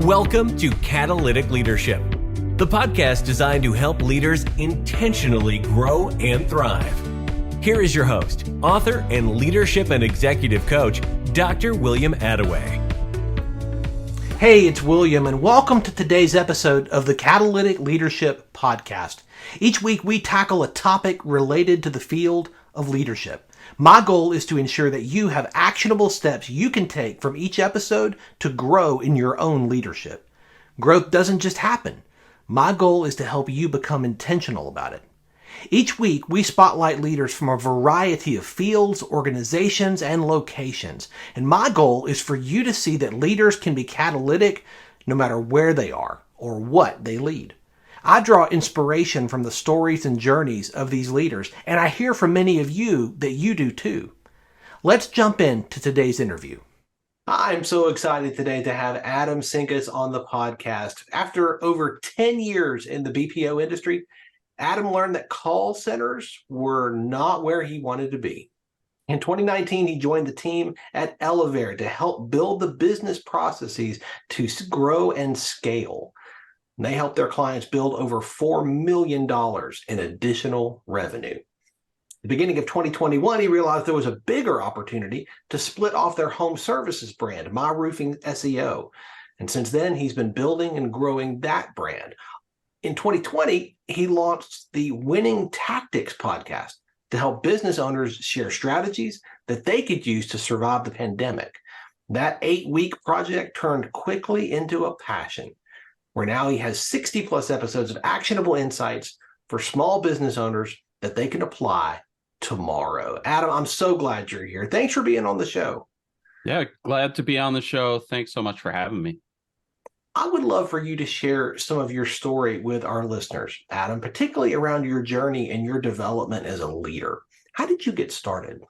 Welcome to Catalytic Leadership, the podcast designed to help leaders intentionally grow and thrive. Here is your host, author, and leadership and executive coach, Dr. William Attaway. Hey, it's William, and welcome to today's episode of the Catalytic Leadership Podcast. Each week, we tackle a topic related to the field of leadership. My goal is to ensure that you have actionable steps you can take from each episode to grow in your own leadership. Growth doesn't just happen. My goal is to help you become intentional about it. Each week, we spotlight leaders from a variety of fields, organizations, and locations. And my goal is for you to see that leaders can be catalytic no matter where they are or what they lead. I draw inspiration from the stories and journeys of these leaders, and I hear from many of you that you do too. Let's jump into today's interview. I'm so excited today to have Adam Sinkus on the podcast. After over 10 years in the BPO industry, Adam learned that call centers were not where he wanted to be. In 2019, he joined the team at Elevator to help build the business processes to grow and scale. And they helped their clients build over $4 million in additional revenue. At the beginning of 2021, he realized there was a bigger opportunity to split off their home services brand, My Roofing SEO. And since then, he's been building and growing that brand. In 2020, he launched the Winning Tactics podcast to help business owners share strategies that they could use to survive the pandemic. That 8-week project turned quickly into a passion, where now he has 60 plus episodes of actionable insights for small business owners that they can apply tomorrow. Adam, I'm so glad you're here. Thanks for being on the show. Yeah, glad to be on the show. Thanks so much for having me. I would love for you to share some of your story with our listeners, Adam, particularly around your journey and your development as a leader. How did you get started?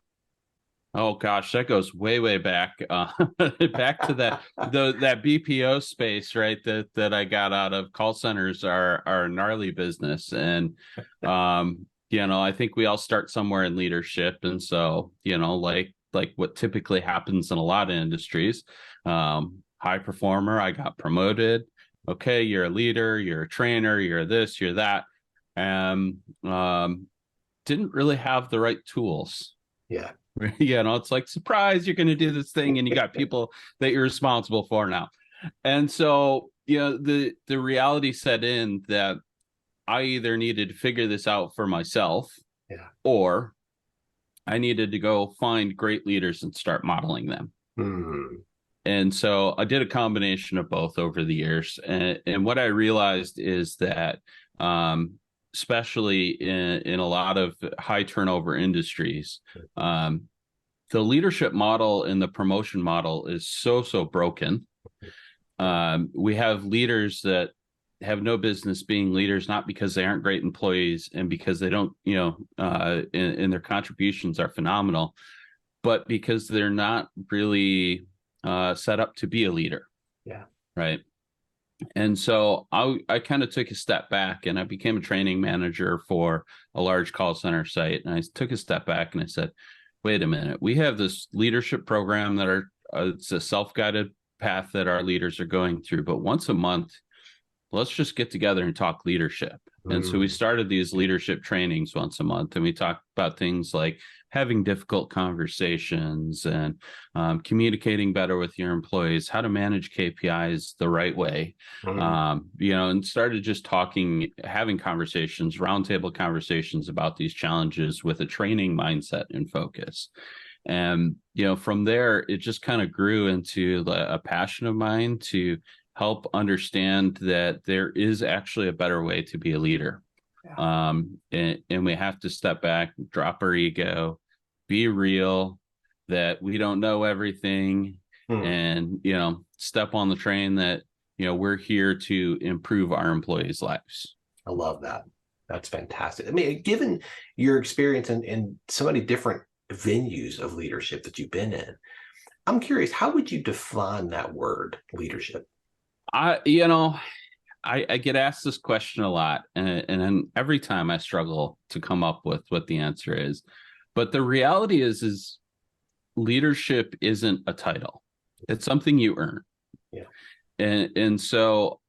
Oh gosh, that goes way, way back, back to that BPO space, right? That I got out of. Call centers are a gnarly business, and I think we all start somewhere in leadership, and so like what typically happens in a lot of industries, high performer, I got promoted. Okay, you're a leader, you're a trainer, you're this, you're that, and didn't really have the right tools. Yeah. It's like, surprise, you're going to do this thing and you got people that you're responsible for now. And so, the reality set in that I either needed to figure this out for myself, or I needed to go find great leaders and start modeling them. And so I did a combination of both over the years. And what I realized is that, especially in a lot of high turnover industries, the leadership model and the promotion model is so broken. We have leaders that have no business being leaders, not because they aren't great employees and because they don't, and their contributions are phenomenal, but because they're not really set up to be a leader. Yeah. Right. And so I kind of took a step back and I became a training manager for a large call center site. And I took a step back and I said, wait a minute, we have this leadership program that it's a self-guided path that our leaders are going through. But once a month, let's just get together and talk leadership. And so we started these leadership trainings once a month, and we talked about things like having difficult conversations and communicating better with your employees, how to manage KPIs the right way, and started just having conversations, roundtable conversations about these challenges with a training mindset and focus. And, from there, it just kind of grew into a passion of mine to help understand that there is actually a better way to be a leader. Yeah. And we have to step back, drop our ego, be real, that we don't know everything, and, step on the train that, we're here to improve our employees' lives. I love that. That's fantastic. I mean, given your experience in so many different venues of leadership that you've been in, I'm curious, how would you define that word, leadership? I get asked this question a lot, and every time I struggle to come up with what the answer is. But the reality is leadership isn't a title. It's something you earn. Yeah. And so,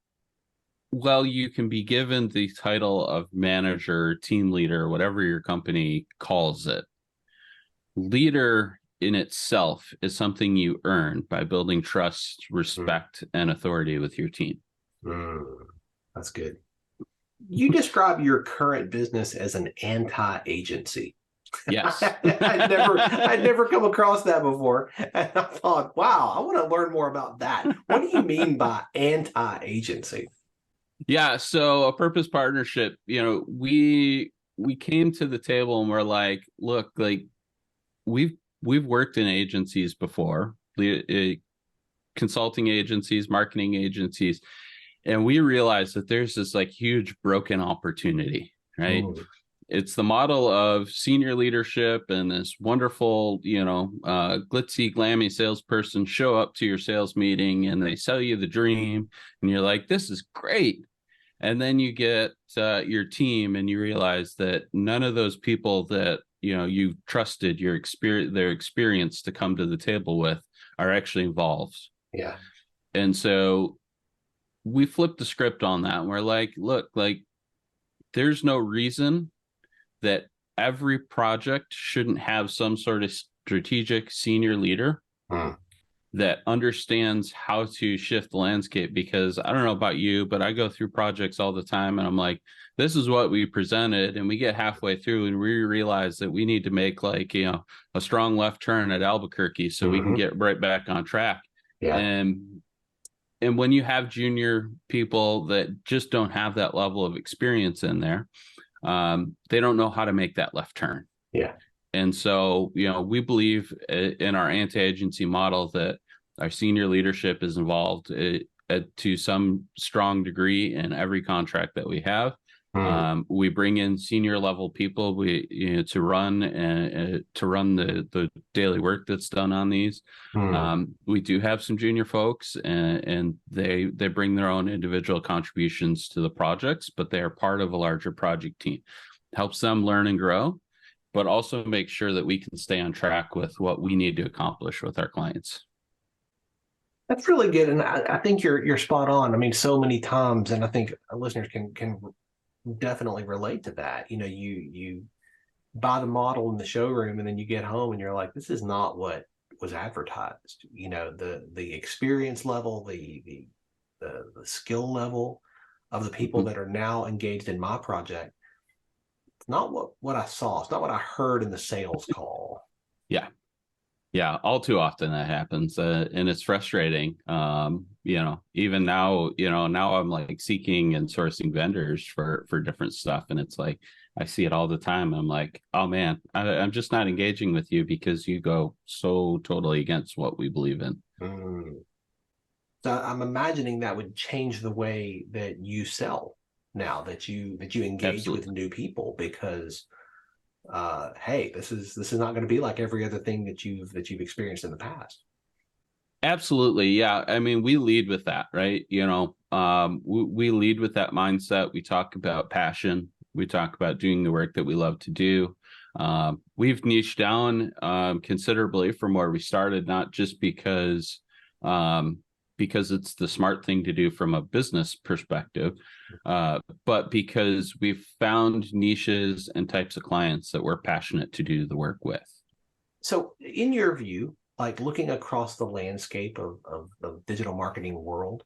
well, you can be given the title of manager, team leader, whatever your company calls it. Leader in itself is something you earn by building trust, respect, and authority with your team. That's good. You describe your current business as an anti-agency. Yes. I'd never come across that before. And I thought, wow, I want to learn more about that. What do you mean by anti-agency? Yeah. So a purpose partnership, we came to the table and we're like, look, like we've worked in agencies before, consulting agencies, marketing agencies, and we realized that there's this like huge broken opportunity, right? It's the model of senior leadership and this wonderful, glitzy, glammy salesperson show up to your sales meeting and they sell you the dream and you're like, this is great. And then you get your team and you realize that none of those people that, you trusted their experience to come to the table with are actually involved. Yeah. And so we flipped the script on that. And we're like, look, like there's no reason that every project shouldn't have some sort of strategic senior leader that understands how to shift the landscape. Because I don't know about you, but I go through projects all the time and I'm like, this is what we presented. And we get halfway through and we realize that we need to make like, a strong left turn at Albuquerque so we can get right back on track. Yeah. And when you have junior people that just don't have that level of experience in there, they don't know how to make that left turn. Yeah. And so, we believe in our anti-agency model that our senior leadership is involved to some strong degree in every contract that we have. We bring in senior level people to run the daily work that's done on these. We do have some junior folks and they bring their own individual contributions to the projects, but they are part of a larger project team. Helps them learn and grow, but also make sure that we can stay on track with what we need to accomplish with our clients. That's really good. And I think you're spot on. I mean, so many times, and I think our listeners can definitely relate to that. You buy the model in the showroom and then you get home and you're like, this is not what was advertised. The experience level, the skill level of the people that are now engaged in my project. It's not what I saw. It's not what I heard in the sales call. Yeah. Yeah. All too often that happens. And it's frustrating. Even now, now I'm like seeking and sourcing vendors for different stuff. And it's like, I see it all the time. And I'm like, oh man, I'm just not engaging with you because you go so totally against what we believe in. So I'm imagining that would change the way that you sell now, that you engage Absolutely. with new people, because hey, this is not going to be like every other thing that you've experienced in the past. Absolutely. Yeah. I mean, we lead with that, right? We lead with that mindset. We talk about passion. We talk about doing the work that we love to do. We've niched down considerably from where we started, not just because it's the smart thing to do from a business perspective, but because we've found niches and types of clients that we're passionate to do the work with. So in your view, like looking across the landscape of the digital marketing world,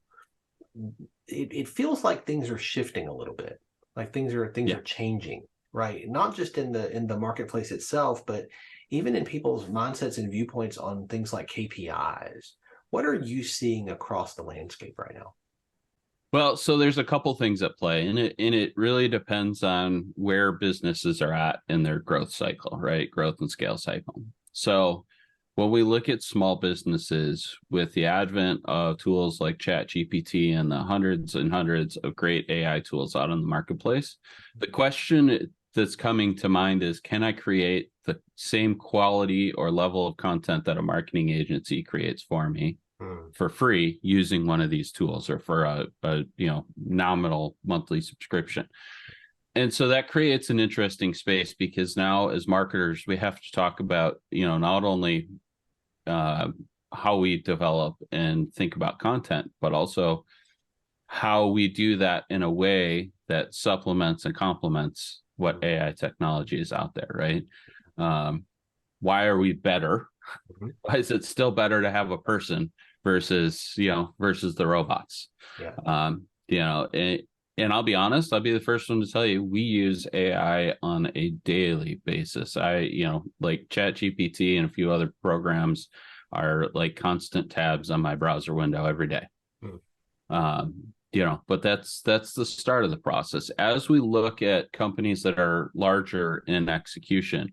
it feels like things are shifting a little bit, like things are changing, right? Not just in the marketplace itself, but even in people's mindsets and viewpoints on things like KPIs. What are you seeing across the landscape right now? Well, so there's a couple things at play, and it really depends on where businesses are at in their growth cycle, right? Growth and scale cycle. So when we look at small businesses, with the advent of tools like ChatGPT and the hundreds and hundreds of great AI tools out in the marketplace, the question that's coming to mind is, can I create the same quality or level of content that a marketing agency creates for me for free using one of these tools, or for a nominal monthly subscription? And so that creates an interesting space, because now as marketers, we have to talk about, not only how we develop and think about content, but also how we do that in a way that supplements and complements what AI technology is out there, right? Why are we better? Why is it still better to have a person versus the robots? Yeah. And I'll be honest, I'll be the first one to tell you, we use AI on a daily basis. Like ChatGPT and a few other programs are like constant tabs on my browser window every day. But that's the start of the process. As we look at companies that are larger in execution,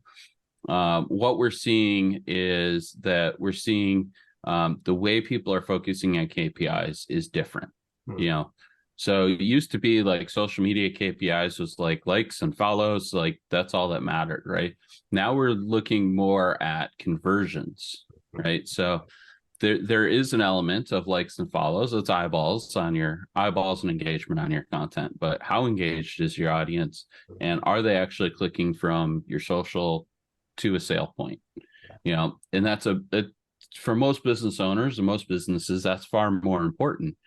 what we're seeing is that the way people are focusing on KPIs is different. So it used to be like social media KPIs was like likes and follows, like that's all that mattered, right? Now we're looking more at conversions, right? So there is an element of likes and follows. It's eyeballs and engagement on your content, but how engaged is your audience, and are they actually clicking from your social to a sale point? And that's for most business owners and most businesses, that's far more important.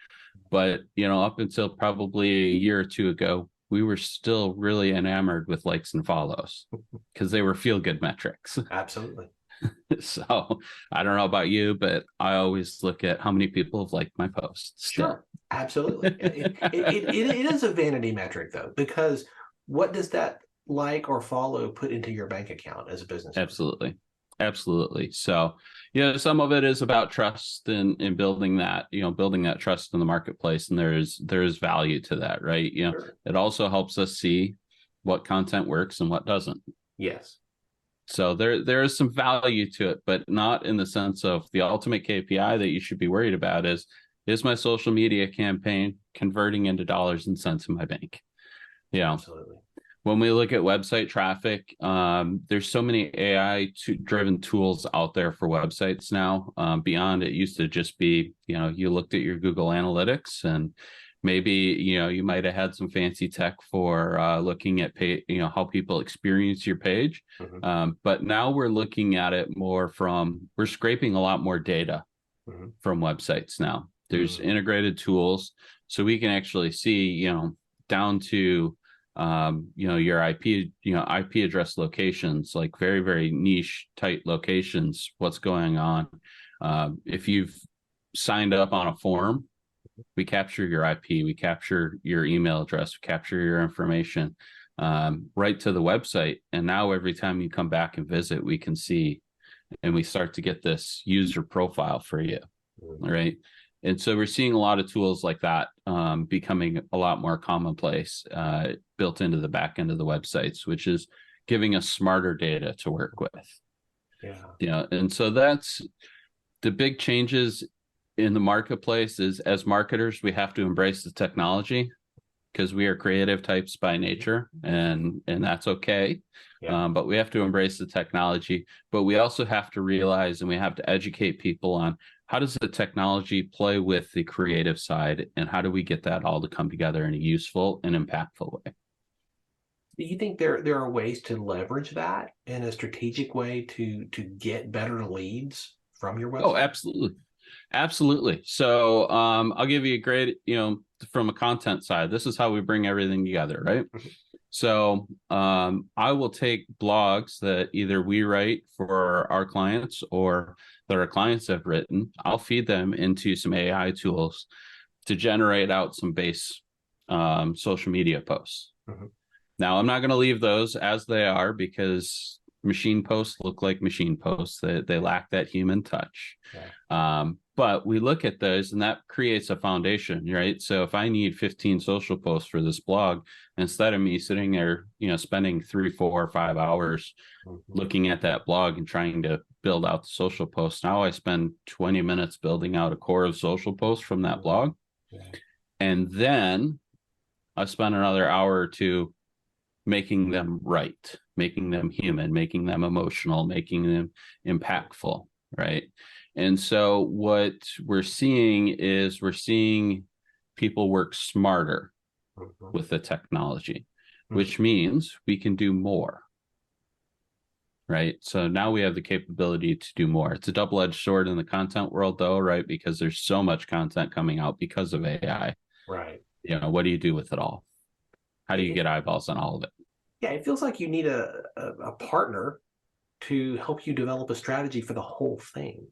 But up until probably a year or two ago, we were still really enamored with likes and follows because they were feel-good metrics. Absolutely. So I don't know about you, but I always look at how many people have liked my posts. Sure, absolutely. It is a vanity metric, though, because what does that like or follow put into your bank account as a business owner? Absolutely. So some of it is about trust and building that trust in the marketplace, and there's value to that, right? Sure. It also helps us see what content works and what doesn't. Yes. So there is some value to it, but not in the sense of the ultimate KPI that you should be worried about is my social media campaign converting into dollars and cents in my bank? Absolutely. When we look at website traffic, there's so many AI driven tools out there for websites now. Beyond it used to just be, you looked at your Google Analytics and maybe, you might have had some fancy tech for looking at how people experience your page. But now we're looking at it more we're scraping a lot more data from websites now. There's integrated tools, so we can actually see, down to your IP address locations, like very, very niche, tight locations, what's going on. If you've signed up on a form, we capture your IP, we capture your email address, we capture your information right to the website. And now every time you come back and visit, we can see, and we start to get this user profile for you, right? And so we're seeing a lot of tools like that becoming a lot more commonplace, built into the back end of the websites, which is giving us smarter data to work with. And so that's the big changes in the marketplace. Is as marketers, we have to embrace the technology because we are creative types by nature, and that's okay. But we have to embrace the technology, but we also have to realize, and we have to educate people on, how does the technology play with the creative side, and how do we get that all to come together in a useful and impactful way? Do you think there are ways to leverage that in a strategic way to get better leads from your website? Oh, absolutely. So I'll give you a great, from a content side, this is how we bring everything together, right? So I will take blogs that either we write for our clients or that our clients have written. I'll feed them into some AI tools to generate out some base social media posts. Now, I'm not going to leave those as they are because machine posts look like machine posts. They lack that human touch. But we look at those, and that creates a foundation, right? So if I need 15 social posts for this blog, instead of me sitting there, spending 3, 4, or 5 hours looking at that blog and trying to build out the social posts, now I spend 20 minutes building out a core of social posts from that blog. And then I spend another hour or two making them right, making them human, making them emotional, making them impactful, right? And so what we're seeing is people work smarter with the technology, which means we can do more. right? So now we have the capability to do more. It's a double-edged sword in the content world, though, right? Because there's so much content coming out because of AI. Right. What do you do with it all? How do you get eyeballs on all of it? Yeah, it feels like you need a partner to help you develop a strategy for the whole thing.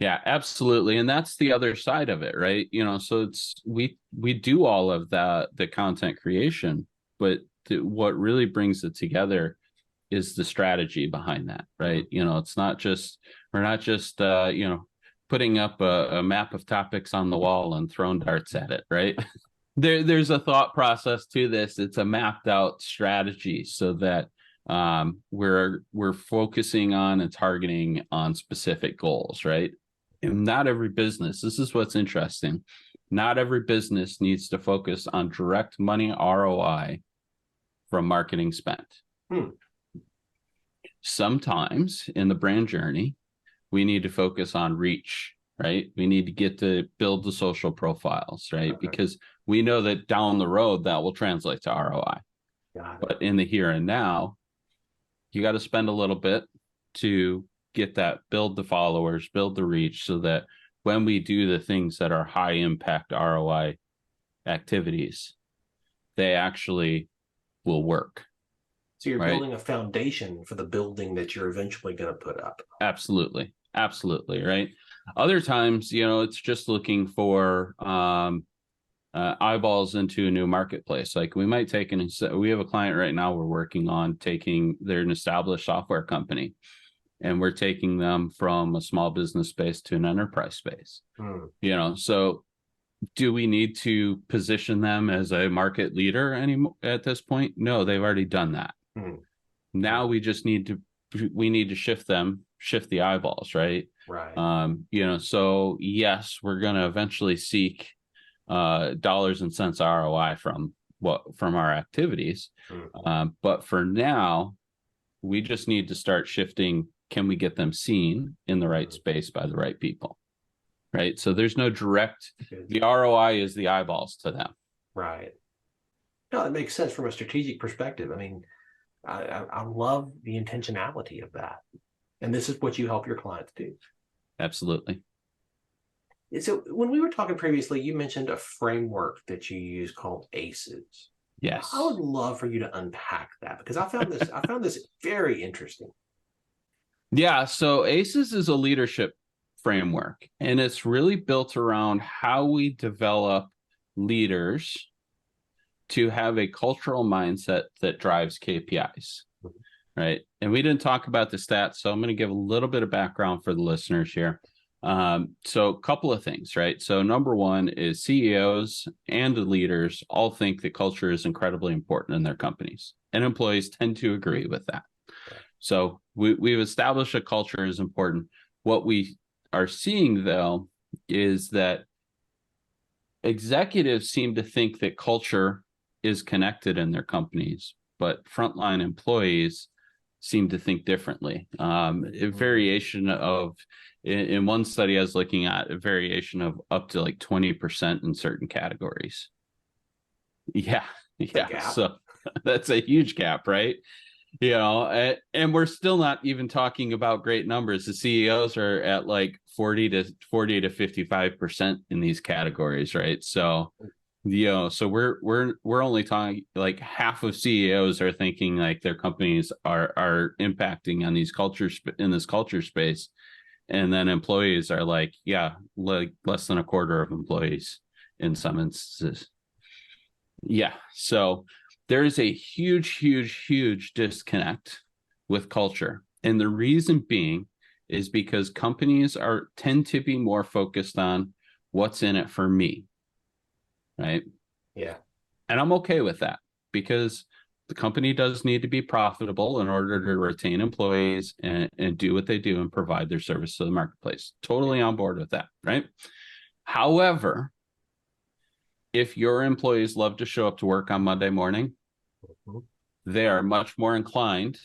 Yeah, absolutely. And that's the other side of it, right? So it's we do all of the content creation, but what really brings it together is the strategy behind that, right? It's not just we're not just putting up a map of topics on the wall and throwing darts at it, right? There's a thought process to this. It's a mapped out strategy so that we're focusing on and targeting on specific goals, right? And not every business, this is what's interesting, not every business needs to focus on direct money ROI from marketing spent. Sometimes in the brand journey, we need to focus on reach, right? We need to get to build the social profiles, right? Okay. Because we know that down the road that will translate to ROI. But in the here and now, you got to spend a little bit to get that, build the followers, build the reach, so that when we do the things that are high impact ROI activities, they actually will work. So you're building a foundation for the building that you're eventually going to put up. Absolutely. Right. Other times, it's just looking for eyeballs into a new marketplace. Like we might take we have a client right now we're working on they're an established software company, and we're taking them from a small business space to an enterprise space. So do we need to position them as a market leader anymore at this point? No, they've already done that. Now we just need to shift the eyeballs, right? So yes, we're going to eventually seek dollars and cents ROI from our activities. But for now, we just need to start shifting. Can we get them seen in the right space by the right people? Right. So there's no direct, the ROI is the eyeballs to them. Right. No, it makes sense from a strategic perspective. I mean, I love the intentionality of that. And this is what you help your clients do. Absolutely. So when we were talking previously, you mentioned a framework that you use called ACEs. Yes. I would love for you to unpack that, because I found this very interesting. Yeah. So ACEs is a leadership framework, and it's really built around how we develop leaders to have a cultural mindset that drives KPIs, right? And we didn't talk about the stats, so I'm going to give a little bit of background for the listeners here. So a couple of things, right? So number one is CEOs and the leaders all think that culture is incredibly important in their companies, and employees tend to agree with that. So we've established a culture is important. What we are seeing, though, is that executives seem to think that culture is connected in their companies, but frontline employees seem to think differently. A variation of, in one study I was looking at, a variation of up to like 20% in certain categories. Yeah. So that's a huge gap, right? And we're still not even talking about great numbers. The CEOs are at like 40 to 55% in these categories, right? So, so we're only talking like half of CEOs are thinking like their companies are impacting on these cultures in this culture space, and then employees are like less than a quarter of employees in some instances. So there is a huge disconnect with culture. And the reason being is because companies tend to be more focused on what's in it for me. Right? Yeah. And I'm okay with that, because the company does need to be profitable in order to retain employees and do what they do and provide their service to the marketplace. Totally on board with that, right? However, if your employees love to show up to work on Monday morning, they are much more inclined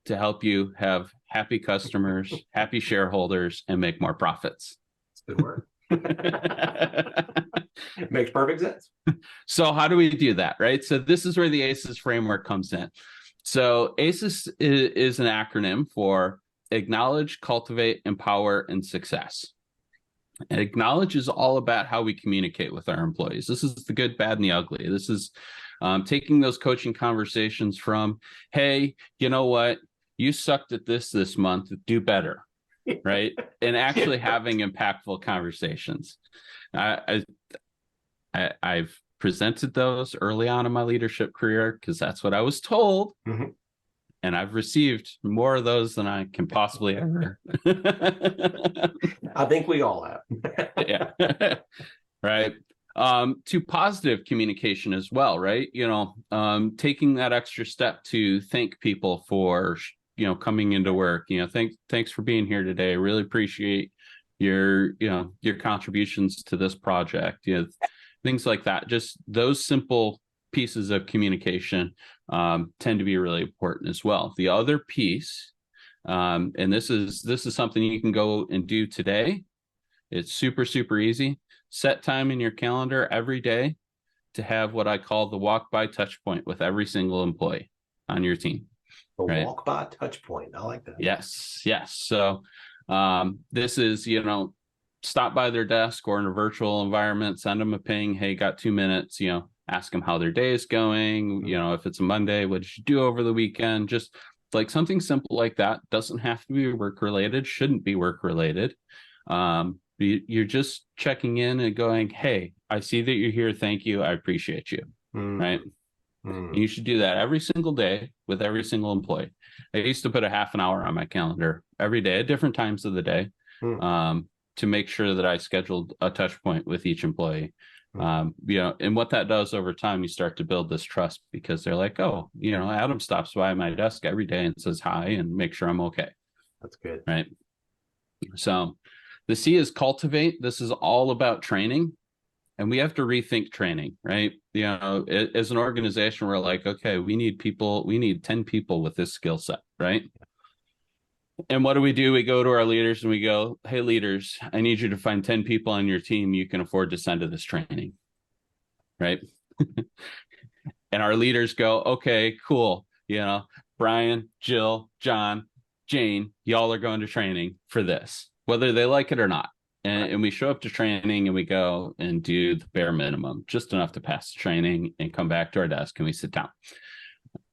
to help you have happy customers, happy shareholders, and make more profits. That's good work. Makes perfect sense. So how do we do that, right? So this is where the ACEs framework comes in. So ACES is an acronym for Acknowledge, Cultivate, Empower, and Success. And Acknowledge is all about how we communicate with our employees. This is the good, bad, and the ugly. This is taking those coaching conversations from, hey, you know what? You sucked at this month. Do better, right? And actually having impactful conversations. I've presented those early on in my leadership career because that's what I was told. Mm-hmm. And I've received more of those than I can possibly ever. I think we all have. Yeah. Right. To positive communication as well, right? Taking that extra step to thank people for, coming into work. Thanks for being here today. I really appreciate your contributions to this project. Things like that. Just those simple pieces of communication tend to be really important as well. The other piece, and this is something you can go and do today. It's super, super easy. Set time in your calendar every day to have what I call the walk by touch point with every single employee on your team. Walk by touch point. I like that. Yes. So this is, stop by their desk or in a virtual environment, send them a ping. Hey, got 2 minutes, ask them how their day is going. Mm-hmm. If it's a Monday, what did you do over the weekend? Just like something simple like that. Doesn't have to be work related, shouldn't be work related. You're just checking in and going, hey, I see that you're here. Thank you. I appreciate you. Mm. Right. Mm. You should do that every single day with every single employee. I used to put a half an hour on my calendar every day at different times of the day to make sure that I scheduled a touch point with each employee. And what that does over time, you start to build this trust because they're like, oh, Adam stops by my desk every day and says hi and make sure I'm okay. That's good. Right. So the C is cultivate. This is all about training, and we have to rethink training, right? As an organization, we're like, okay, we need 10 people with this skill set, right? And what do? We go to our leaders and we go, hey, leaders, I need you to find 10 people on your team you can afford to send to this training, right? And our leaders go, okay, cool. Brian, Jill, John, Jane, y'all are going to training for this, whether they like it or not. And we show up to training and we go and do the bare minimum, just enough to pass the training and come back to our desk and we sit down.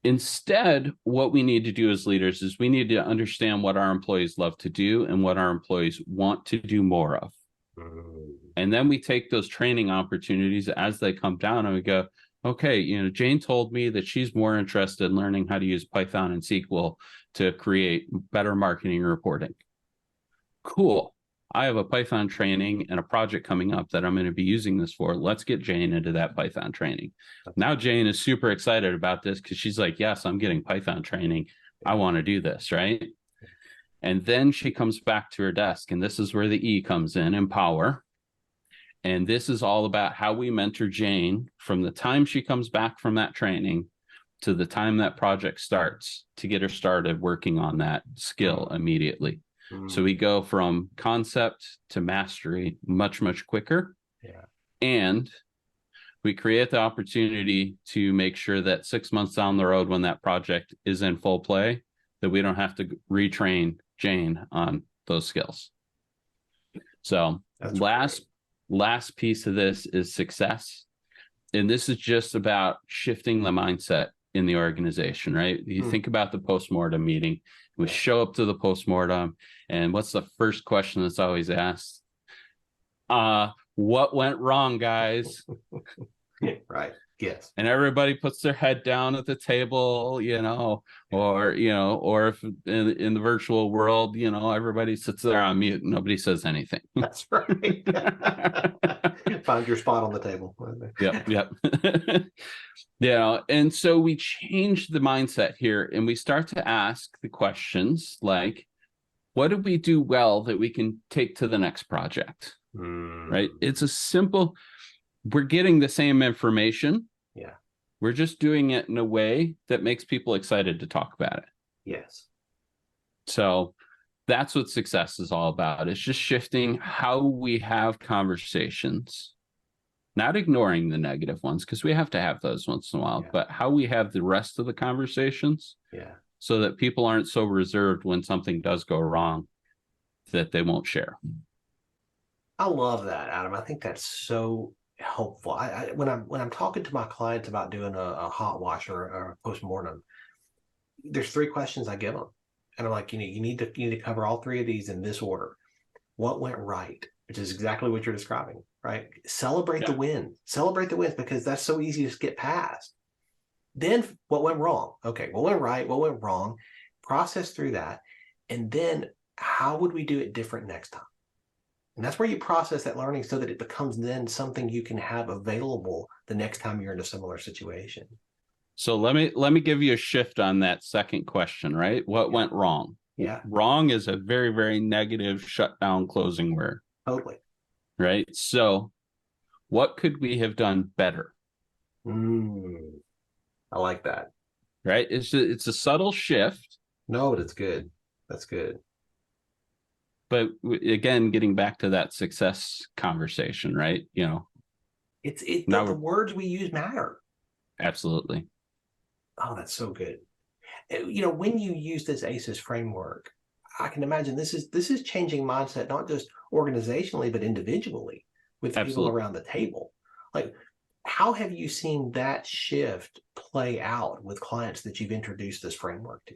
Instead, what we need to do as leaders is we need to understand what our employees love to do and what our employees want to do more of. And then we take those training opportunities as they come down and we go, okay, Jane told me that she's more interested in learning how to use Python and SQL to create better marketing reporting. Cool. I have a Python training and a project coming up that I'm going to be using this for. Let's get Jane into that Python training. Now Jane is super excited about this because she's like, yes, I'm getting Python training. I want to do this, right? And then she comes back to her desk, and this is where the E comes in, empower. And this is all about how we mentor Jane from the time she comes back from that training to the time that project starts to get her started working on that skill immediately. So we go from concept to mastery much, much quicker. Yeah. And we create the opportunity to make sure that 6 months down the road, when that project is in full play, that we don't have to retrain Jane on those skills. So last piece of this is success. And this is just about shifting the mindset in the organization, right? You think about the post-mortem meeting. We show up to the post-mortem, and what's the first question that's always asked? What went wrong, guys? Right. Yes. And everybody puts their head down at the table, or if in the virtual world, everybody sits there on mute and nobody says anything. That's right. Find your spot on the table. Yep. And so we change the mindset here and we start to ask the questions like, what did we do well that we can take to the next project? Right? It's a simple, we're getting the same information. Yeah. We're just doing it in a way that makes people excited to talk about it. Yes. So that's what success is all about. It's just shifting how we have conversations not ignoring the negative ones, because we have to have those once in a while, but how we have the rest of the conversations so that people aren't so reserved when something does go wrong that they won't share. I love that, Adam. I think that's so helpful. When I'm talking to my clients about doing a hot wash or a post-mortem, there's 3 questions I give them. And I'm like, you need to cover all 3 of these in this order. What went right? Which is exactly what you're describing, right? Celebrate the wins. Celebrate the wins, because that's so easy to get past. Then what went wrong? Okay, what went right? What went wrong? Process through that. And then how would we do it different next time? And that's where you process that learning so that it becomes then something you can have available the next time you're in a similar situation. So let me give you a shift on that second question, right? What went wrong? Yeah. Wrong is a very, very negative shutdown closing word. Totally. Right. So what could we have done better? I like that. Right. It's a subtle shift. No, but it's good. That's good. But again, getting back to that success conversation, right? The words we use matter. Absolutely. Oh, that's so good. When you use this ACEs framework, I can imagine this is changing mindset, not just organizationally, but individually with people around the table. Like, how have you seen that shift play out with clients that you've introduced this framework to?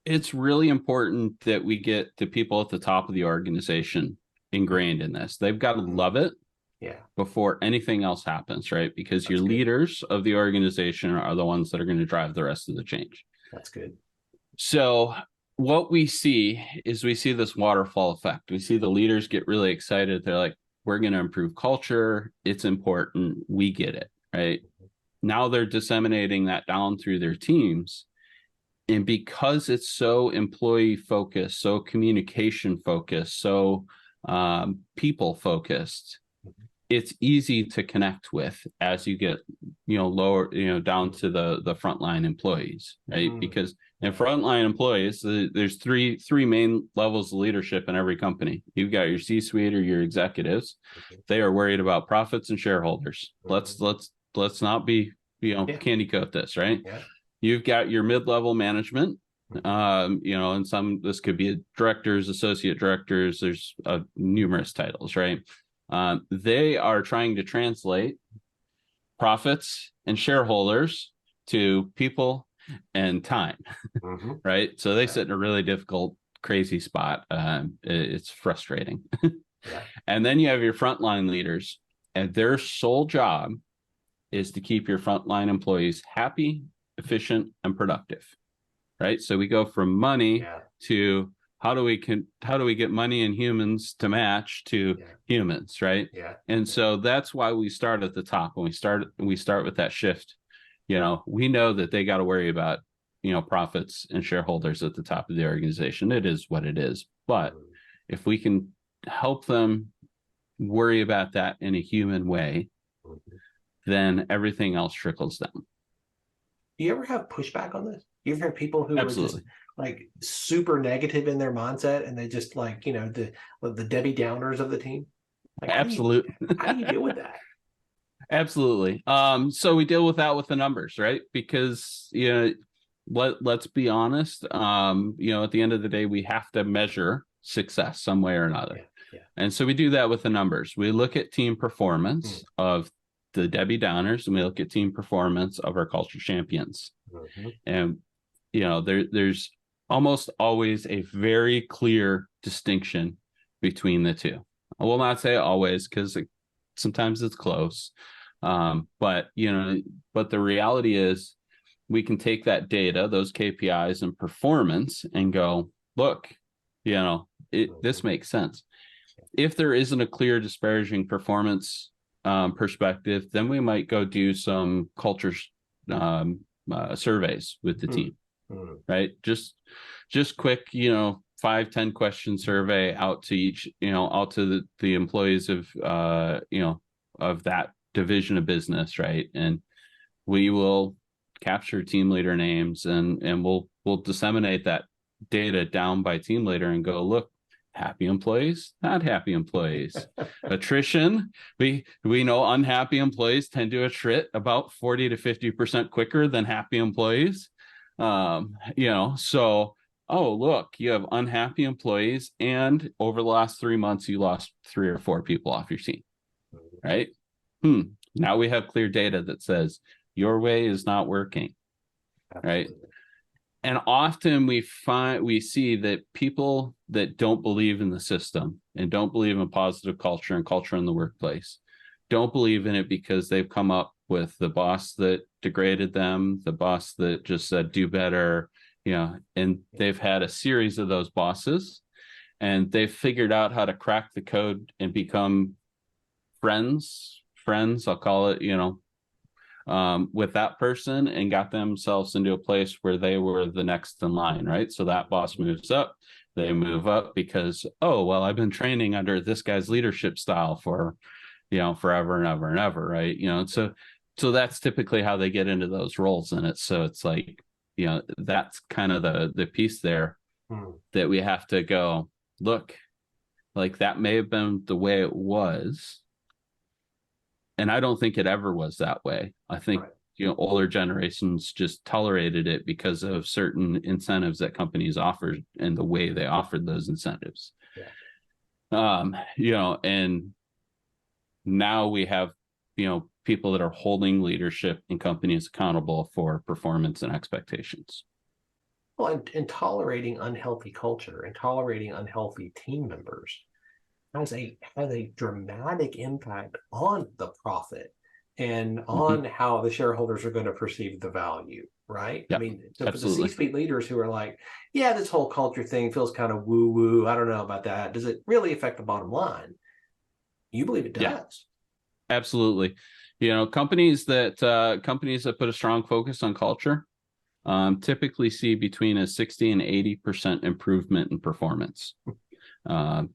It's really important that we get the people at the top of the organization ingrained in this. They've got to love it before anything else happens, right? Because your leaders of the organization are the ones that are going to drive the rest of the change. That's good. So what we see is this waterfall effect. We see the leaders get really excited. They're like, we're going to improve culture. It's important. We get it, right? Now they're disseminating that down through their teams. And because it's so employee focused, so communication focused, so people focused, it's easy to connect with as you get, lower, down to the frontline employees, right? Because in frontline employees, there's three main levels of leadership in every company. You've got your C-suite or your executives. They are worried about profits and shareholders. Let's not be, candy coat this, right? Yeah. You've got your mid-level management, and this could be directors, associate directors. There's numerous titles, right? They are trying to translate profits and shareholders to people and time, right? So they sit in a really difficult, crazy spot. It's frustrating. And then you have your frontline leaders, and their sole job is to keep your frontline employees happy, efficient, and productive, right? So we go from money to how do we get money and humans to match to humans, right? And so that's why we start at the top. When we start with that shift, we know that they got to worry about profits and shareholders at the top of the organization. It is what it is. But if we can help them worry about that in a human way, then everything else trickles down. Do you ever have pushback on this? You ever have people who are just like super negative in their mindset, and they just like, the Debbie Downers of the team? Like, Absolutely. How do you deal with that? Absolutely. So we deal with that with the numbers, right? Because, let's be honest, at the end of the day, we have to measure success some way or another. And so we do that with the numbers. We look at team performance of the Debbie Downers, and we look at team performance of our culture champions. And, there's almost always a very clear distinction between the two. I will not say always, because sometimes it's close. But the reality is we can take that data, those KPIs and performance, and go, look, this makes sense. If there isn't a clear disparaging performance perspective, then we might go do some culture surveys with the team, right? Just quick, 5-10 question survey out to each, out to the employees of of that division of business, right? And we will capture team leader names, and we'll disseminate that data down by team leader and go, look, happy employees, not happy employees. Attrition, we know unhappy employees tend to attrit about 40 to 50% quicker than happy employees. So, oh, look, you have unhappy employees, and over the last 3 months, you lost 3 or 4 people off your team, right? Now we have clear data that says your way is not working, right? And often we see that people that don't believe in the system and don't believe in positive culture and culture in the workplace don't believe in it because they've come up with the boss that degraded them, the boss that just said, do better, and they've had a series of those bosses, and they've figured out how to crack the code and become friends, I'll call it, with that person, and got themselves into a place where they were the next in line, right? So that boss moves up, they move up because, oh, well, I've been training under this guy's leadership style for, forever and ever and ever, right? So that's typically how they get into those roles in it. So it's like, that's kind of the piece there that we have to go, look, like that may have been the way it was. And I don't think it ever was that way. I think, older generations just tolerated it because of certain incentives that companies offered and the way they offered those incentives. And now we have, people that are holding leadership in companies accountable for performance and expectations. Well, and tolerating unhealthy culture and tolerating unhealthy team members has a dramatic impact on the profit and on how the shareholders are going to perceive the value, right? Yep, I mean, so for the absolutely. C-suite leaders who are like, yeah, this whole culture thing feels kind of woo-woo, I don't know about that. Does it really affect the bottom line? You believe it does. Yeah, absolutely. Companies that put a strong focus on culture typically see between a 60 and 80% improvement in performance.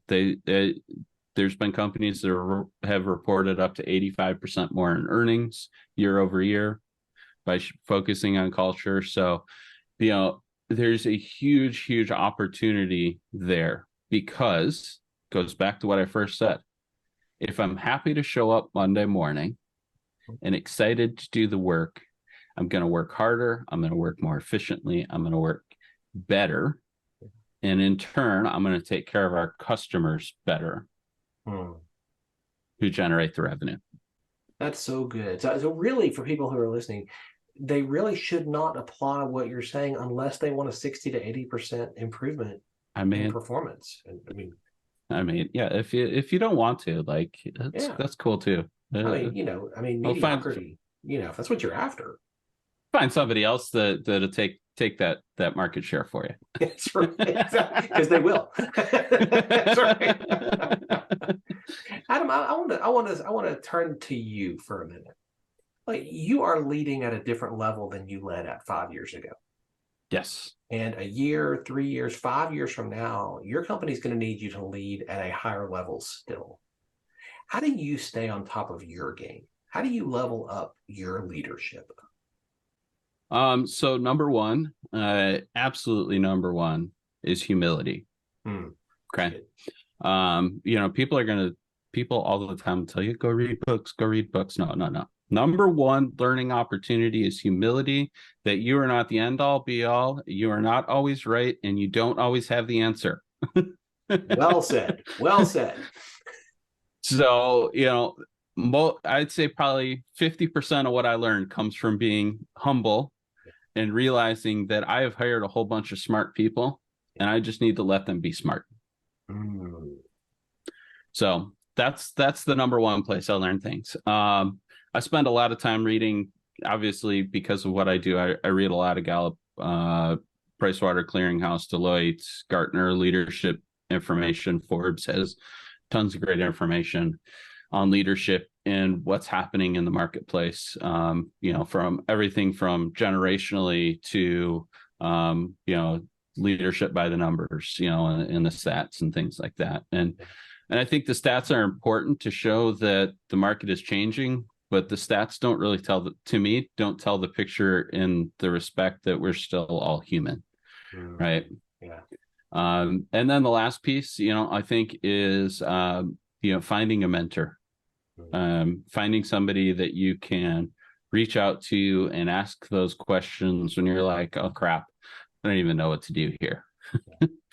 There's been companies that have reported up to 85% more in earnings year over year by focusing on culture. So, there's a huge opportunity there, because it goes back to what I first said. If I'm happy to show up Monday morning and excited to do the work, I'm going to work harder. I'm going to work more efficiently. I'm going to work better. And in turn, I'm going to take care of our customers better, who generate the revenue. That's so good. So really, for people who are listening, they really should not apply what you're saying unless they want a 60 to 80% improvement in performance. Yeah, if you don't want to, like, that's cool too. Mediocrity, if that's what you're after. Find somebody else that'll take that market share for you. That's right, because they will. That's right. Adam, I want to turn to you for a minute. Like, you are leading at a different level than you led at 5 years ago. Yes. And a year, 3 years, 5 years from now, your company's going to need you to lead at a higher level still. How do you stay on top of your game? How do you level up your leadership? So number one, absolutely number one, is humility. Okay. People all the time tell you, go read books. No. Number one learning opportunity is humility, that you are not the end all be all. You are not always right, and you don't always have the answer. Well said. So, I'd say probably 50% of what I learned comes from being humble and realizing that I have hired a whole bunch of smart people, and I just need to let them be smart. So that's the number one place I learn things. I spend a lot of time reading, obviously, because of what I do. I read a lot of Gallup, Pricewater Clearinghouse, Deloitte, Gartner leadership information. Forbes has tons of great information on leadership and what's happening in the marketplace, from everything from generationally to, leadership by the numbers, and the stats and things like that. And I think the stats are important to show that the market is changing, but the stats don't really tell the picture in the respect that we're still all human. Right. Yeah. And then the last piece, I think is, finding a mentor, finding somebody that you can reach out to and ask those questions when you're like, oh crap, I don't even know what to do here.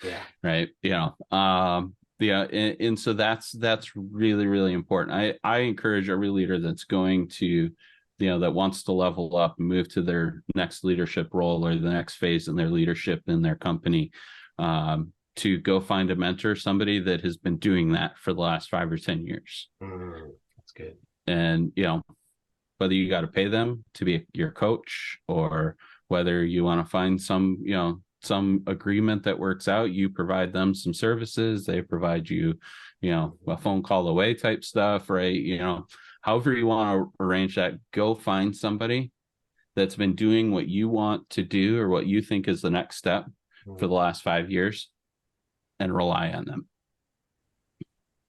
Yeah. Right. Yeah. And so that's really, really important. I encourage every leader that's going to, that wants to level up and move to their next leadership role or the next phase in their leadership in their company, to go find a mentor, somebody that has been doing that for the last 5 or 10 years. That's good. And, whether you got to pay them to be your coach, or whether you want to find some agreement that works out, you provide them some services, they provide you, a phone call away type stuff, right? However you want to arrange that, go find somebody that's been doing what you want to do or what you think is the next step for the last 5 years, and rely on them.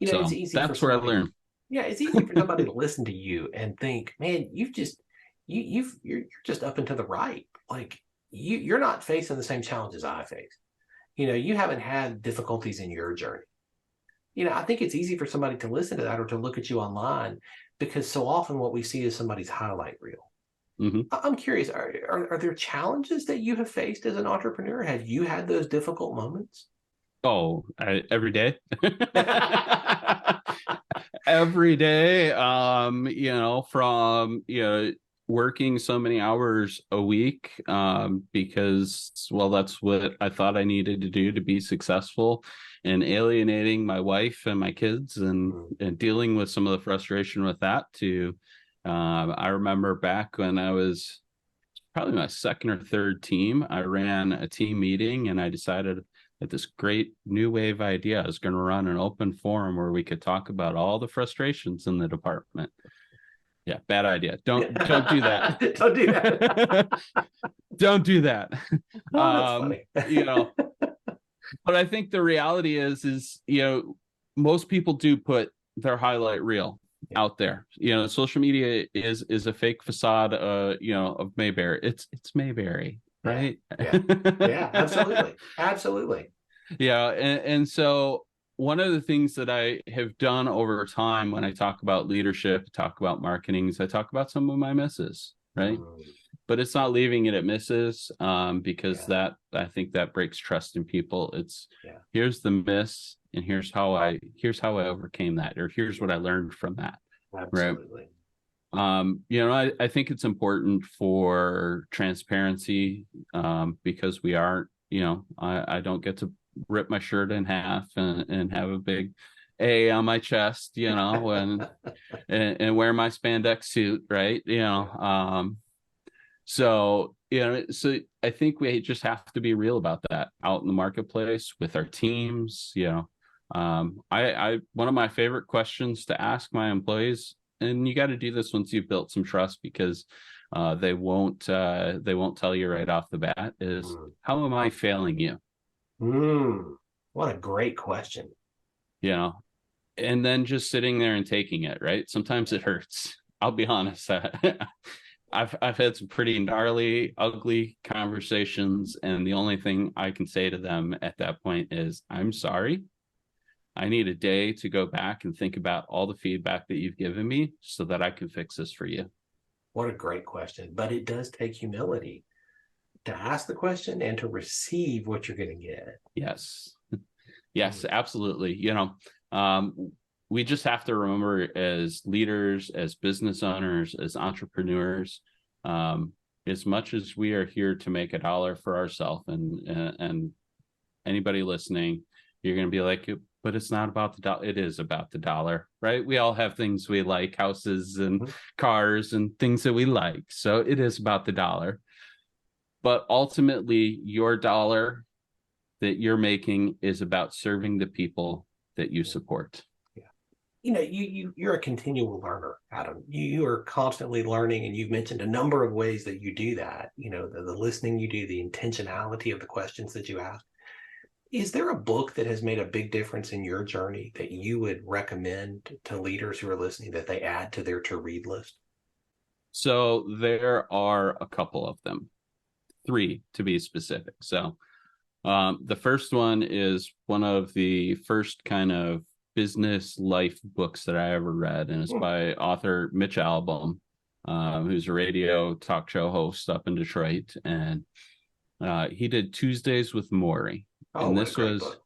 So it's easy that's where I learned. Yeah, it's easy for somebody to listen to you and think, man, you're just up and to the right. Like you're not facing the same challenges I face. You haven't had difficulties in your journey. I think it's easy for somebody to listen to that or to look at you online, because so often what we see is somebody's highlight reel. Mm-hmm. I'm curious, are there challenges that you have faced as an entrepreneur? Have you had those difficult moments? Oh, every day. Every day, from, working so many hours a week, because, well, that's what I thought I needed to do to be successful, and alienating my wife and my kids, and dealing with some of the frustration with that too. I remember back when I was probably my second or third team, I ran a team meeting and I decided that this great new wave idea, I was going to run an open forum where we could talk about all the frustrations in the department. Yeah, bad idea. Don't do that. Don't do that. Don't do that. Oh, that's funny. But I think the reality is, most people do put their highlight reel out there. Social media is a fake facade, of Mayberry. It's Mayberry, right? Yeah, absolutely. Yeah. And so one of the things that I have done over time when I talk about leadership, talk about marketing, is I talk about some of my misses, right? But it's not leaving it at misses, because that, I think that breaks trust in people. It's here's the miss, and here's how I overcame that, or here's what I learned from that. Absolutely. Right? I think it's important for transparency, because we are, I don't get to rip my shirt in half and have a big A on my chest, and wear my spandex suit, right? So I think we just have to be real about that out in the marketplace with our teams. One of my favorite questions to ask my employees, and you got to do this once you've built some trust, because they won't tell you right off the bat, is how am I failing you? What a great question. And then just sitting there and taking it, right? Sometimes it hurts. I'll be honest. I've had some pretty gnarly, ugly conversations, and the only thing I can say to them at that point is, I'm sorry. I need a day to go back and think about all the feedback that you've given me so that I can fix this for you. What a great question. But it does take humility to ask the question and to receive what you're going to get. Yes, absolutely. We just have to remember, as leaders, as business owners, as entrepreneurs, as much as we are here to make $1 for ourselves, and anybody listening, you're going to be like, but it's not about the dollar. It is about the dollar, right? We all have things we like, houses and cars and things that we like. So it is about the dollar. But ultimately, your dollar that you're making is about serving the people that you support. You're a continual learner, Adam. You are constantly learning, and you've mentioned a number of ways that you do that. The listening you do, the intentionality of the questions that you ask. Is there a book that has made a big difference in your journey that you would recommend to leaders who are listening that they add to their to-read list? So there are a couple of them, 3 to be specific. So The first one is one of the first kind of business life books that I ever read, and it's by author Mitch Albom, who's a radio talk show host up in Detroit, and he did Tuesdays with Maury. And this was book.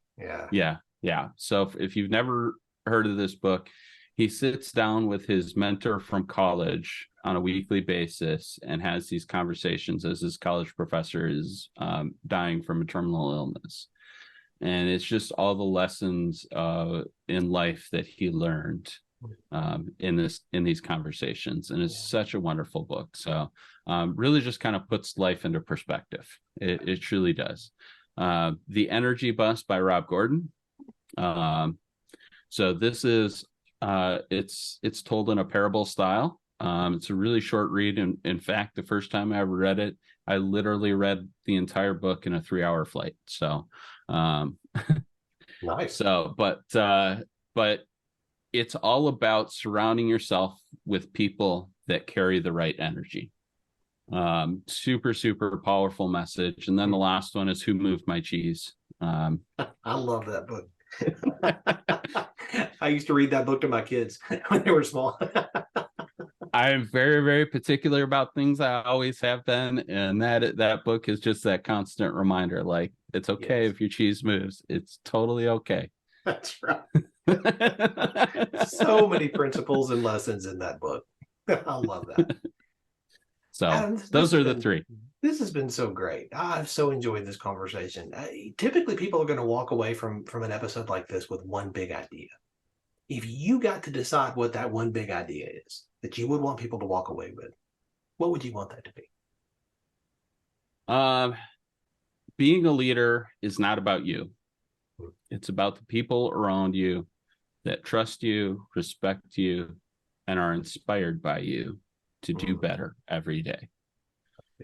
Yeah. So if you've never heard of this book, he sits down with his mentor from college on a weekly basis and has these conversations as his college professor is dying from a terminal illness. And it's just all the lessons in life that he learned in these conversations. And it's such a wonderful book. So really just kind of puts life into perspective. It truly does. The Energy Bus by Rob Gordon. So this is it's told in a parable style. It's a really short read. And in fact, the first time I ever read it, I literally read the entire book in a 3-hour flight. So nice. So but it's all about surrounding yourself with people that carry the right energy. Super, super powerful message. And then the last one is Who Moved My Cheese? I love that book. I used to read that book to my kids when they were small. I am very, very particular about things. I always have been. And that book is just that constant reminder. Like, it's okay if your cheese moves. It's totally okay. That's right. So many principles and lessons in that book. I love that. So Adam, those are the three. This has been so great. I've so enjoyed this conversation. Typically, people are going to walk away from an episode like this with one big idea. If you got to decide what that one big idea is that you would want people to walk away with, what would you want that to be? Being a leader is not about you. It's about the people around you that trust you, respect you, and are inspired by you to do better every day.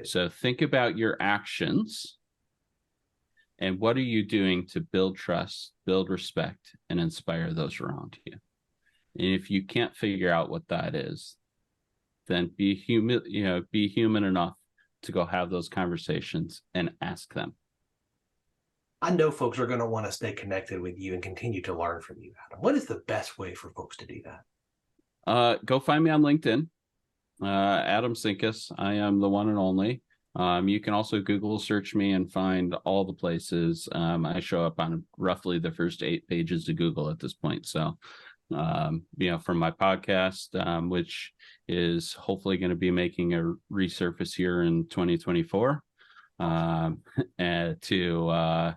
So think about your actions and what are you doing to build trust, build respect, and inspire those around you. And if you can't figure out what that is, then be human enough to go have those conversations and ask them. I know folks are going to want to stay connected with you and continue to learn from you, Adam. What is the best way for folks to do that? Go find me on LinkedIn. Adam Sinkus. I am the one and only. You can also Google search me and find all the places. I show up on roughly the first 8 pages of Google at this point. So, from my podcast, which is hopefully going to be making a resurface here in 2024, and to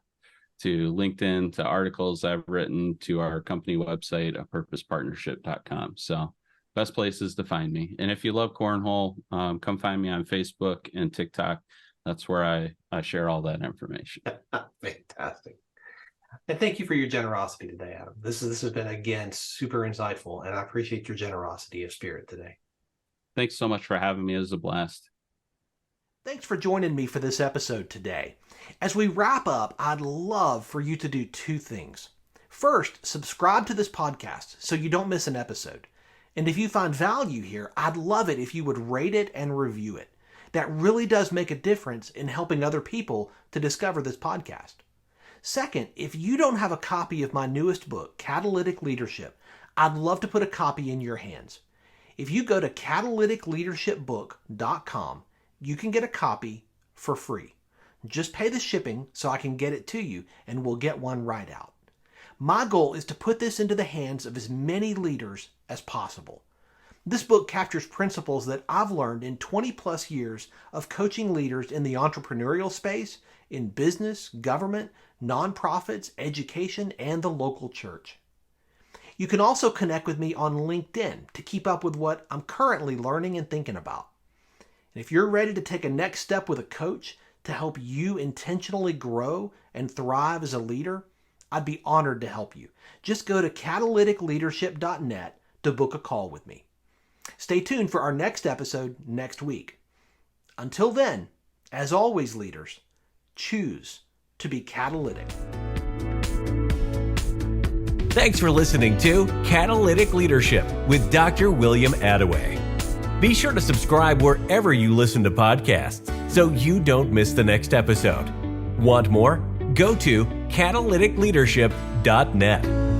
LinkedIn, to articles I've written, to our company website, apurposepartnership.com. So best places to find me. And if you love cornhole, come find me on Facebook and TikTok. That's where I share all that information. Fantastic. And thank you for your generosity today, Adam. This has been, again, super insightful, and I appreciate your generosity of spirit today. Thanks so much for having me. It was a blast. Thanks for joining me for this episode today. As we wrap up, I'd love for you to do 2 things. First, subscribe to this podcast so you don't miss an episode. And if you find value here, I'd love it if you would rate it and review it. That really does make a difference in helping other people to discover this podcast. Second, if you don't have a copy of my newest book, Catalytic Leadership, I'd love to put a copy in your hands. If you go to catalyticleadershipbook.com, you can get a copy for free. Just pay the shipping so I can get it to you, and we'll get one right out. My goal is to put this into the hands of as many leaders as possible. This book captures principles that I've learned in 20 plus years of coaching leaders in the entrepreneurial space, in business, government, nonprofits, education, and the local church. You can also connect with me on LinkedIn to keep up with what I'm currently learning and thinking about. And if you're ready to take a next step with a coach to help you intentionally grow and thrive as a leader, I'd be honored to help you. Just go to catalyticleadership.net to book a call with me. Stay tuned for our next episode next week. Until then, as always, leaders, choose to be catalytic. Thanks for listening to Catalytic Leadership with Dr. William Attaway. Be sure to subscribe wherever you listen to podcasts so you don't miss the next episode. Want more? go to catalyticleadership.net.